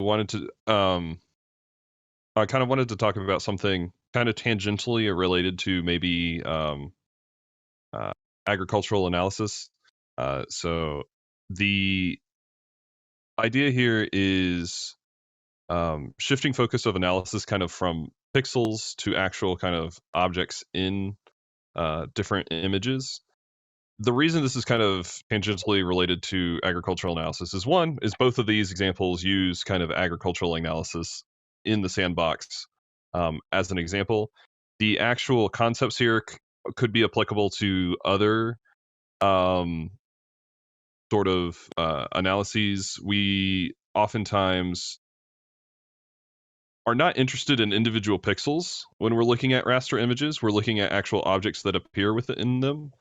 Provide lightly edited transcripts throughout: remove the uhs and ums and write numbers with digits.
wanted to I kind of wanted to talk about something kind of tangentially related to maybe uh, agricultural analysis. So the idea here is shifting focus of analysis kind of from pixels to actual kind of objects in different images. The reason this is kind of tangentially related to agricultural analysis is one, is both of these examples use kind of agricultural analysis in the sandbox as an example. The actual concepts here could be applicable to other um, sort of analyses. We oftentimes are not interested in individual pixels when we're looking at raster images. We're looking at actual objects that appear within them.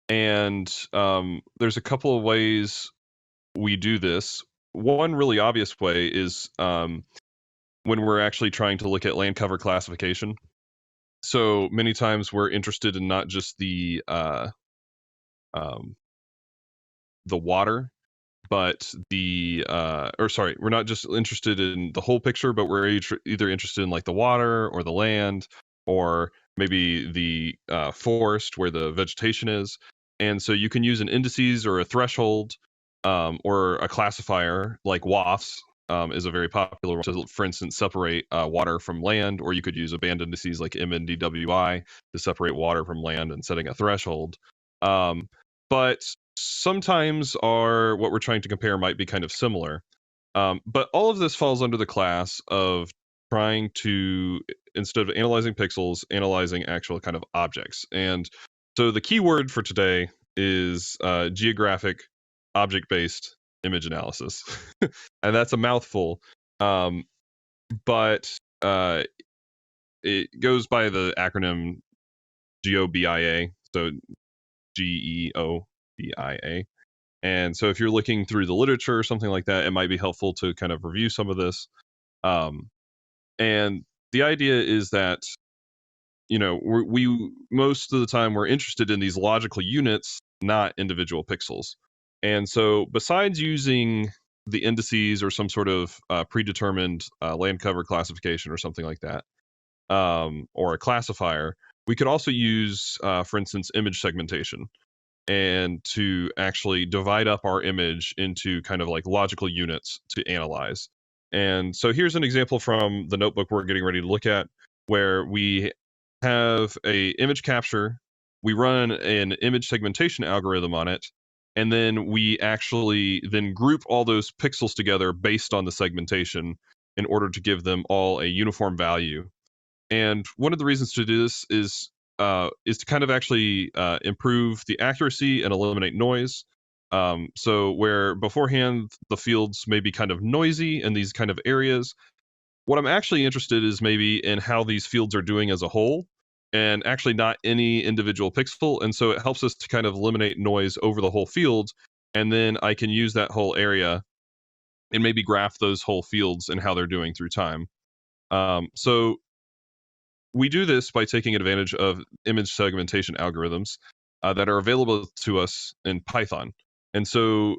And there's a couple of ways we do this. One really obvious way is when we're actually trying to look at land cover classification. So many times we're interested in not just um, the water, but we're not just interested in the whole picture, but we're either interested in like the water or the land or maybe the forest where the vegetation is. And so you can use an indices or a threshold or a classifier like WAFs is a very popular one to, for instance, separate water from land, or you could use a band indices like MNDWI to separate water from land and setting a threshold. But sometimes what we're trying to compare might be kind of similar. But all of this falls under the class of trying to, instead of analyzing pixels, analyzing actual kind of objects. And so the key word for today is geographic object-based image analysis. And that's a mouthful. But it goes by the acronym GOBIA. So GEOBIA. And so if you're looking through the literature or something like that, it might be helpful to kind of review some of this. And the idea is that, we most of the time we're interested in these logical units, not individual pixels. And so besides using the indices or some sort of predetermined land cover classification or something like that, or a classifier, we could also use, for instance, image segmentation, and to actually divide up our image into kind of like logical units to analyze. And so here's an example from the notebook we're getting ready to look at, where we have a image capture, we run an image segmentation algorithm on it, and then we actually then group all those pixels together based on the segmentation in order to give them all a uniform value. And one of the reasons to do this is to kind of actually improve the accuracy and eliminate noise. So where beforehand the fields may be kind of noisy in these kind of areas, what I'm actually interested is maybe in how these fields are doing as a whole, and actually not any individual pixel. And so it helps us to kind of eliminate noise over the whole field, and then I can use that whole area and maybe graph those whole fields and how they're doing through time. So we do this by taking advantage of image segmentation algorithms that are available to us in Python. And so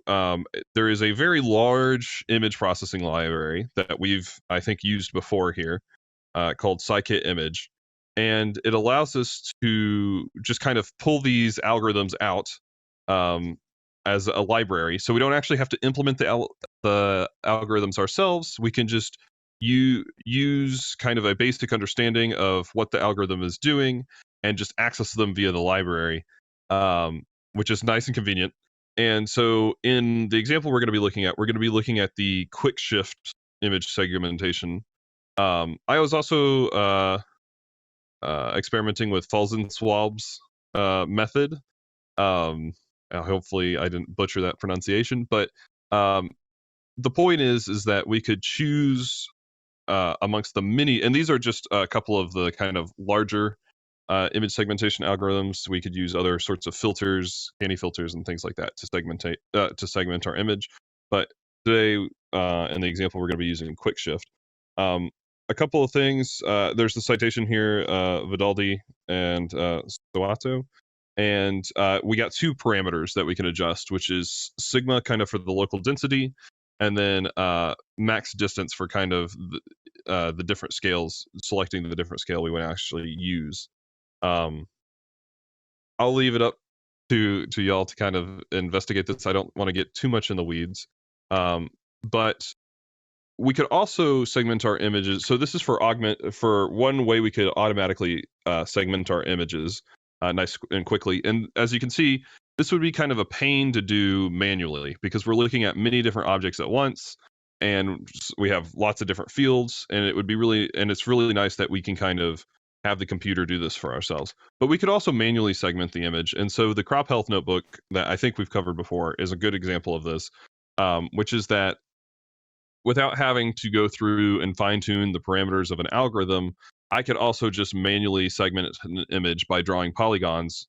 there is a very large image processing library that we've, I think, used before here called scikit-image. And it allows us to just kind of pull these algorithms out as a library. So we don't actually have to implement the algorithms ourselves. We can just use kind of a basic understanding of what the algorithm is doing and just access them via the library, which is nice and convenient. And so in the example we're going to be looking at the quick shift image segmentation. I was also experimenting with Falzenswab's method. Hopefully I didn't butcher that pronunciation, but the point is that we could choose amongst the many, and these are just a couple of the kind of larger image segmentation algorithms. We could use other sorts of filters, canny filters, and things like that to segment our image. But today, in the example, we're going to be using quick shift. A couple of things. There's the citation here, Vidaldi and Stoato. And we got two parameters that we can adjust, which is sigma kind of for the local density, and then max distance for kind of the different scales, selecting the different scale we want to actually use. I'll leave it up to y'all to kind of investigate this. I don't want to get too much in the weeds, but we could also segment our images. So this is for one way we could automatically segment our images nice and quickly. And as you can see, this would be kind of a pain to do manually because we're looking at many different objects at once, and we have lots of different fields. And it's really nice that we can kind of have the computer do this for ourselves. But we could also manually segment the image. And so the crop health notebook that I think we've covered before is a good example of this, which is that without having to go through and fine tune the parameters of an algorithm, I could also just manually segment an image by drawing polygons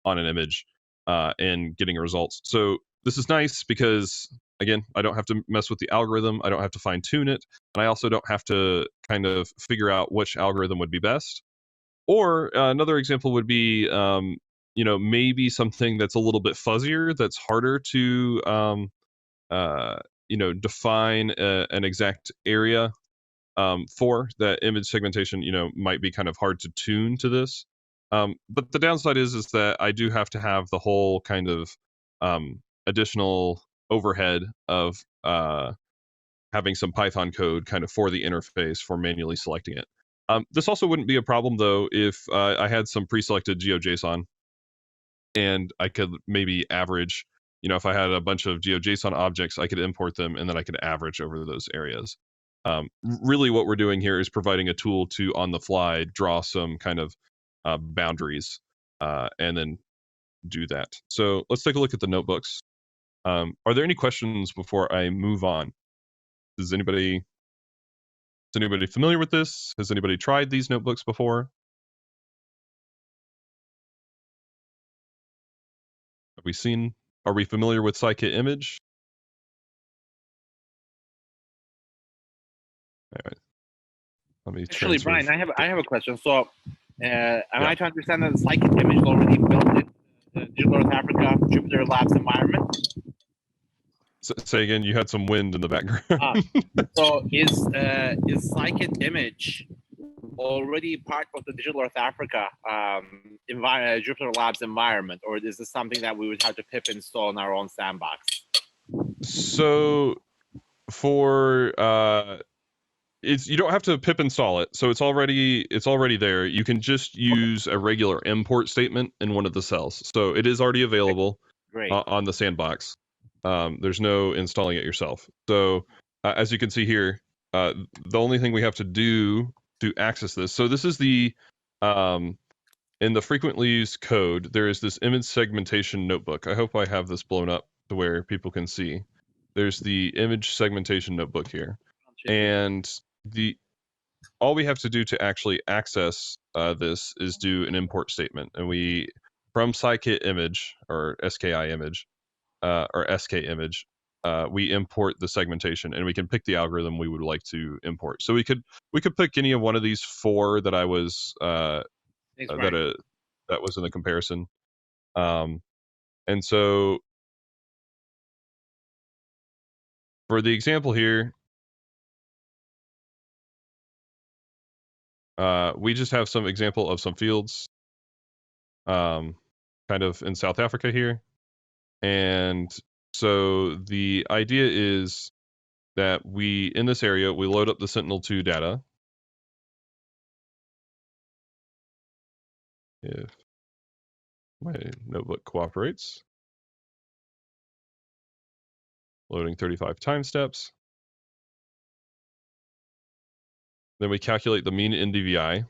on an image and getting results. So this is nice because, again, I don't have to mess with the algorithm. I don't have to fine tune it. And I also don't have to kind of figure out which algorithm would be best. Or another example would be, maybe something that's a little bit fuzzier, that's harder to uh, define an exact area for that image segmentation. Might be kind of hard to tune to this. But the downside is that I do have to have the whole kind of additional overhead of having some Python code kind of for the interface for manually selecting it. This also wouldn't be a problem though if I had some pre-selected GeoJSON and I could maybe average. If I had a bunch of GeoJSON objects, I could import them and then I could average over those areas. Really, what we're doing here is providing a tool to, on the fly, draw some kind of boundaries and then do that. So let's take a look at the notebooks. Are there any questions before I move on? Is anybody familiar with this? Has anybody tried these notebooks before? Are we familiar with scikit image? All right. Let me Actually, transfer. Brian, I have a question. So, am I to understand that the scikit image is already built in the Digital North Africa Jupyter Labs environment? Say again. You had some wind in the background. So is scikit image already part of the Digital North Africa Jupyter Labs environment, or is this something that we would have to pip install in our own sandbox? So for you don't have to pip install it, so it's already there. You can just use a regular import statement in one of the cells, so it is already available. Great. On the sandbox. There's no installing it yourself. So as you can see here, the only thing we have to do to access this. So this is the in the frequently used code. There is this image segmentation notebook. I hope I have this blown up to where people can see. There's the image segmentation notebook here, and all we have to do to actually access this is do an import statement, and we from scikit image or ski image or sk image, we import the segmentation, and we can pick the algorithm we would like to import. So we could pick any of one of these four that I was that was in the comparison, and so for the example here, we just have some example of some fields, kind of in South Africa here, and so the idea is that in this area, we load up the Sentinel-2 data. If my notebook cooperates. Loading 35 time steps. Then we calculate the mean NDVI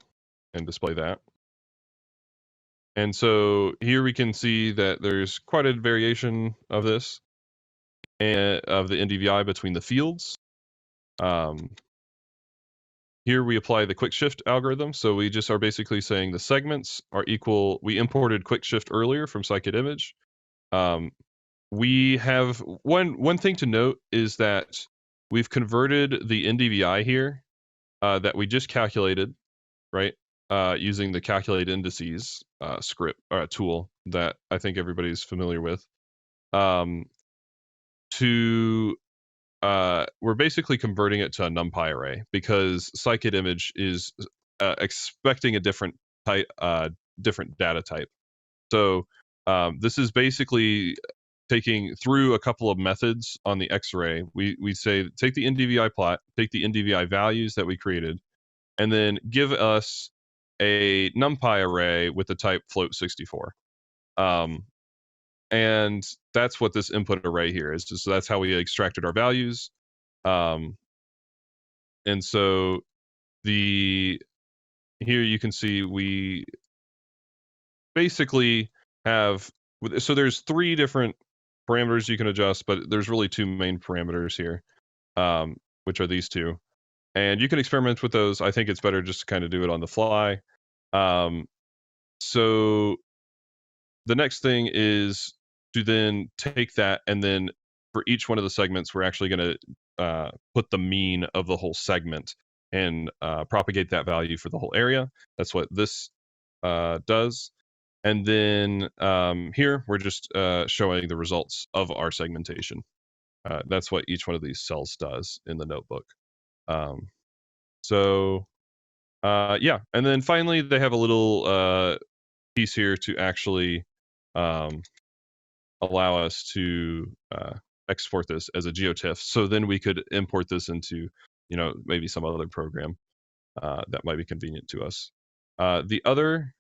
and display that. And so here we can see that there's quite a variation of this, and of the NDVI between the fields. Here we apply the quick shift algorithm. So we just are basically saying the segments are equal. We imported quick shift earlier from scikit image. We have one thing to note is that we've converted the NDVI here that we just calculated, right? Using the calculate indices script tool that I think everybody's familiar with, to we're basically converting it to a NumPy array because scikit-image is expecting a different data type. So this is basically taking through a couple of methods on the X-array. We say take the NDVI plot, take the NDVI values that we created, and then give us a NumPy array with the type float64. And that's what this input array here is. So that's how we extracted our values. And so here you can see we basically have, so there's 3 different parameters you can adjust, but there's really 2 main parameters here, which are these 2. And you can experiment with those. I think it's better just to kind of do it on the fly. So the next thing is to then take that, and then for each one of the segments, we're actually going to put the mean of the whole segment and propagate that value for the whole area. That's what this does. And then here, we're just showing the results of our segmentation. That's what each one of these cells does in the notebook. Yeah, and then finally, they have a little piece here to actually allow us to export this as a GeoTIFF. So then we could import this into, maybe some other program that might be convenient to us. The other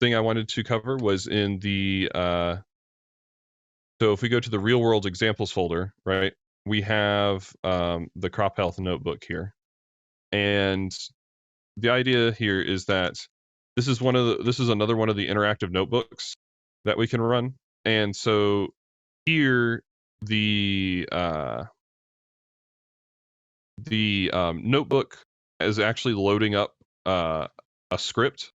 thing I wanted to cover was in the, so if we go to the real world examples folder, right, we have the crop health notebook here. And the idea here is that this is another one of the interactive notebooks that we can run. And so here, the notebook is actually loading up a script,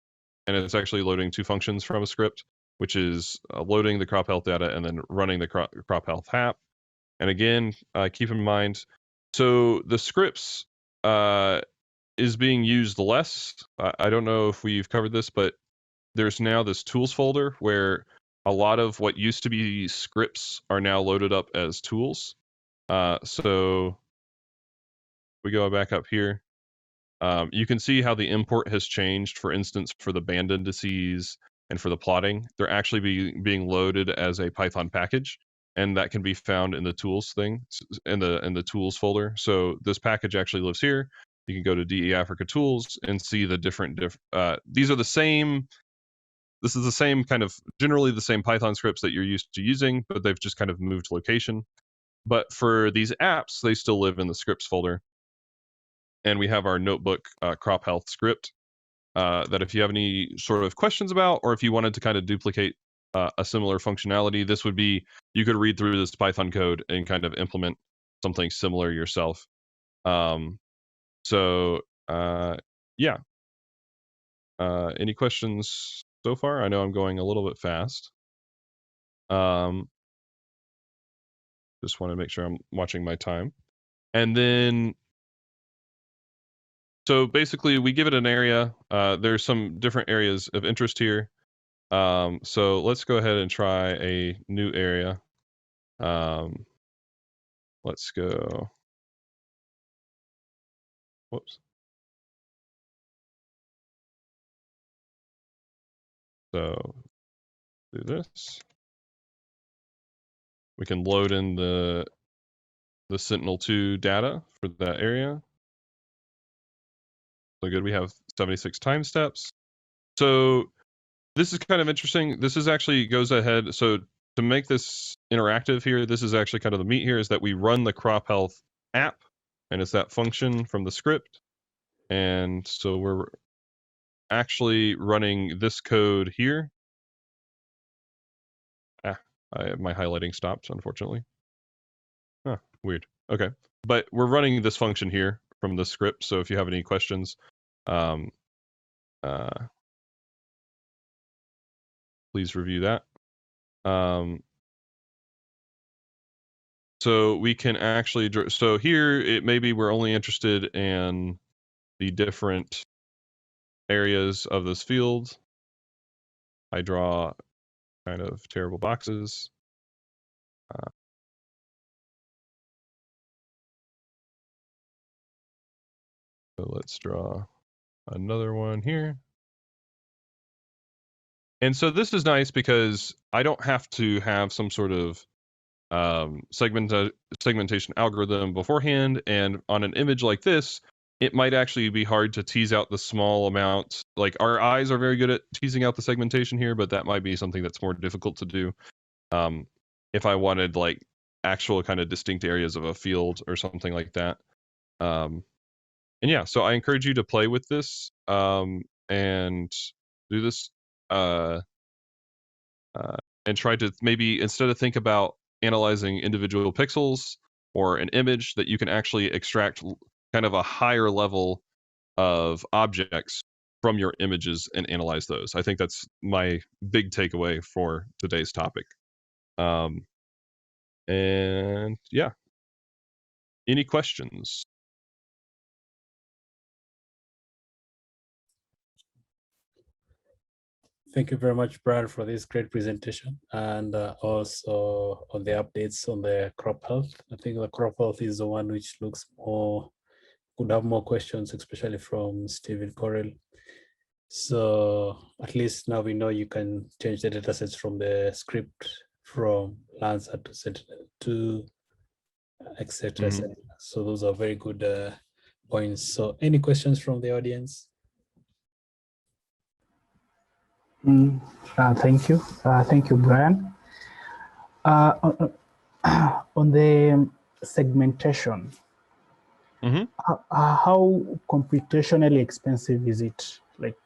and it's actually loading 2 functions from a script, which is loading the crop health data and then running the crop health app. And again, keep in mind, so the scripts is being used less. I don't know if we've covered this, but there's now this tools folder where a lot of what used to be scripts are now loaded up as tools. So we go back up here. You can see how the import has changed. For instance, for the band indices and for the plotting, they're actually being loaded as a Python package, and that can be found in the tools thing, in the tools folder. So this package actually lives here. You can go to DE Africa tools and see the different. These are the same. This is the same kind of, generally the same Python scripts that you're used to using, but they've just kind of moved location. But for these apps, they still live in the scripts folder. And we have our notebook crop health script that if you have any sort of questions about, or if you wanted to kind of duplicate a similar functionality, this would be, you could read through this Python code and kind of implement something similar yourself. Yeah. Any questions so far? I know I'm going a little bit fast. Just want to make sure I'm watching my time. And then, so basically we give it an area. There's some different areas of interest here. So let's go ahead and try a new area. Let's go. Whoops. So do this. We can load in the Sentinel-2 data for that area. So good, we have 76 time steps. So this is kind of interesting. This is actually goes ahead. So to make this interactive here, this is actually kind of the meat here, is that we run the crop health app, and it's that function from the script. And so we're actually running this code here. My highlighting stopped, unfortunately. Huh, weird. Okay, but we're running this function here from the script. So if you have any questions, please review that. So we can actually, so here it maybe we're only interested in the different areas of this field. I draw kind of terrible boxes. So let's draw another one here. And so this is nice because I don't have to have some sort of segmentation algorithm beforehand. And on an image like this, it might actually be hard to tease out the small amount. Like our eyes are very good at teasing out the segmentation here, but that might be something that's more difficult to do. If I wanted like actual kind of distinct areas of a field or something like that. And yeah, so I encourage you to play with this and do this and try to maybe, instead of think about analyzing individual pixels or an image, that you can actually extract kind of a higher level of objects from your images and analyze those. I think that's my big takeaway for today's topic. And yeah, any questions? Thank you very much, Brad, for this great presentation, and also on the updates on the crop health. I think the crop health is the one which looks more, could have more questions, especially from Stephen Correll. So at least now we know you can change the datasets from the script from Lancer to Sentinel to etc. So those are very good points. So any questions from the audience? Thank you. Thank you, Brian. On the segmentation, how computationally expensive is it? Like,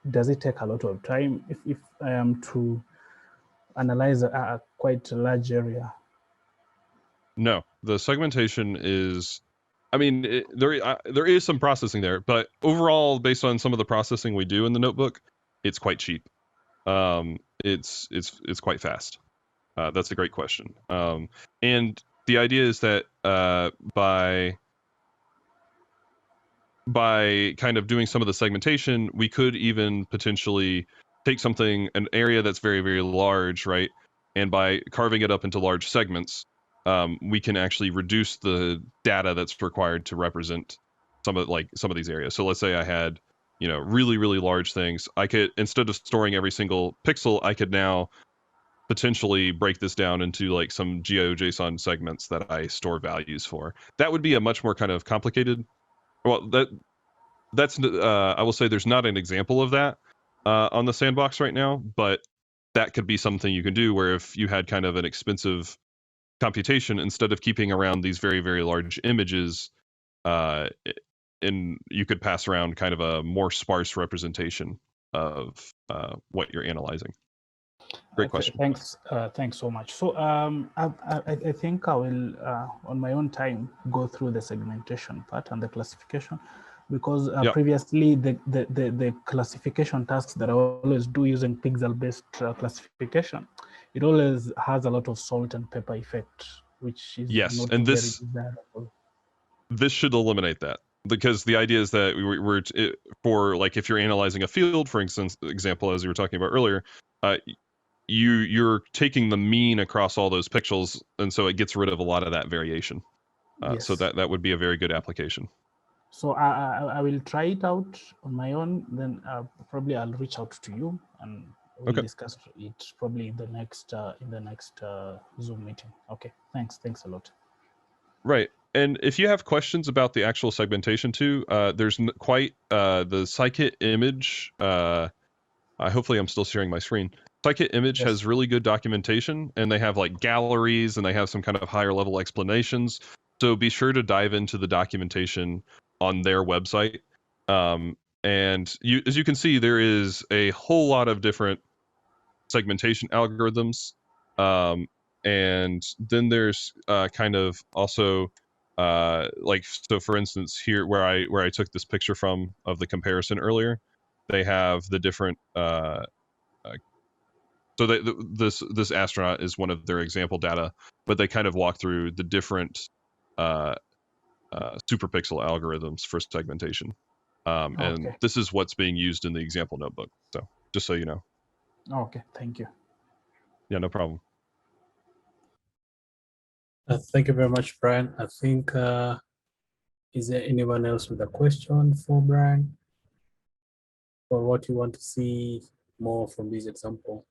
does it take a lot of time if I am to analyze a quite large area? No, the segmentation is, I mean, there is some processing there, but overall, based on some of the processing we do in the notebook, it's quite cheap. It's quite fast. That's a great question. And the idea is that by kind of doing some of the segmentation, we could even potentially take something, an area that's very, very large, right? And by carving it up into large segments, we can actually reduce the data that's required to represent some of these areas. So let's say I had, really, really large things. I could, instead of storing every single pixel, I could now potentially break this down into like some GeoJSON segments that I store values for. That would be a much more kind of complicated. Well, that's I will say there's not an example of that on the sandbox right now, but that could be something you can do where if you had kind of an expensive computation, instead of keeping around these very, very large images, and you could pass around kind of a more sparse representation of what you're analyzing. Great question. Thanks so much. So I think I will, on my own time, go through the segmentation part and the classification, because previously the classification tasks that I always do using pixel-based classification, it always has a lot of salt and pepper effect, which is not very desirable. This should eliminate that, because the idea is that we're for, like, if you're analyzing a field, for instance, example as you were talking about earlier, you're taking the mean across all those pixels, and so it gets rid of a lot of that variation. Yes. So that would be a very good application. So I will try it out on my own. Then probably I'll reach out to you and we'll discuss it probably in the next Zoom meeting. Okay. Thanks a lot. Right. And if you have questions about the actual segmentation too, there's quite the scikit image. Hopefully I'm still sharing my screen. Scikit image has really good documentation, and they have like galleries, and they have some kind of higher level explanations. So be sure to dive into the documentation on their website. And as you can see, there is a whole lot of different segmentation algorithms. And then there's kind of also so for instance here where I took this picture from of the comparison earlier, they have the different so this astronaut is one of their example data, but they kind of walk through the different superpixel algorithms for segmentation. And this is what's being used in the example notebook. So just so you know. Okay, thank you. Yeah, no problem. Thank you very much, Brian. I think Is there anyone else with a question for Brian? Or what you want to see more from this example?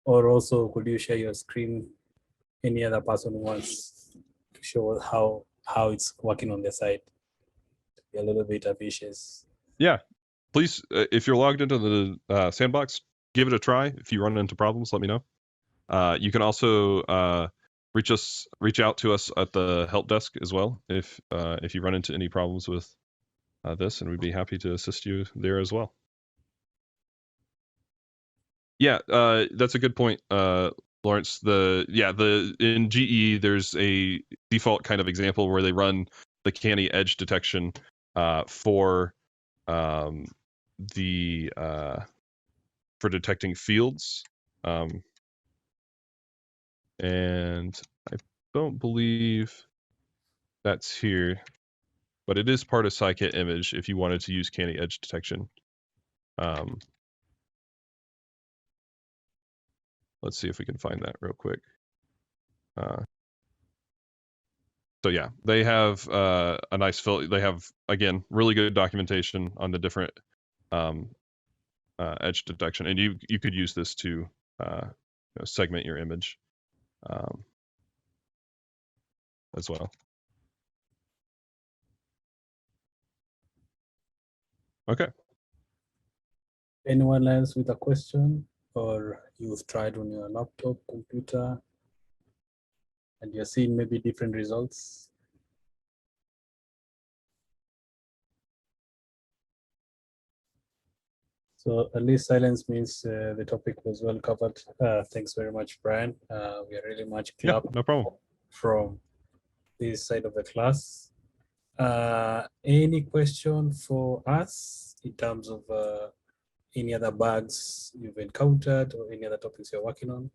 Or also, could you share your screen? Any other person who wants to show how it's working on their side? Be a little bit ambitious. Yeah, please, if you're logged into the sandbox, give it a try. If you run into problems, let me know. You can also reach out to us at the help desk as well if you run into any problems with this, and we'd be happy to assist you there as well. Yeah, that's a good point, Lawrence. In GE there's a default kind of example where they run the canny edge detection for detecting fields, and I don't believe that's here, but it is part of scikit image if you wanted to use canny edge detection. Let's see if we can find that real quick. So yeah, they have a nice filter. They have, again, really good documentation on the different edge detection, and you could use this to segment your image as well. Okay. Anyone else with a question, or you've tried on your laptop, computer, and you're seeing maybe different results? So at least silence means the topic was well covered. Thanks very much, Brian. We are really much glad no problem from this side of the class. Any question for us in terms of any other bugs you've encountered or any other topics you're working on?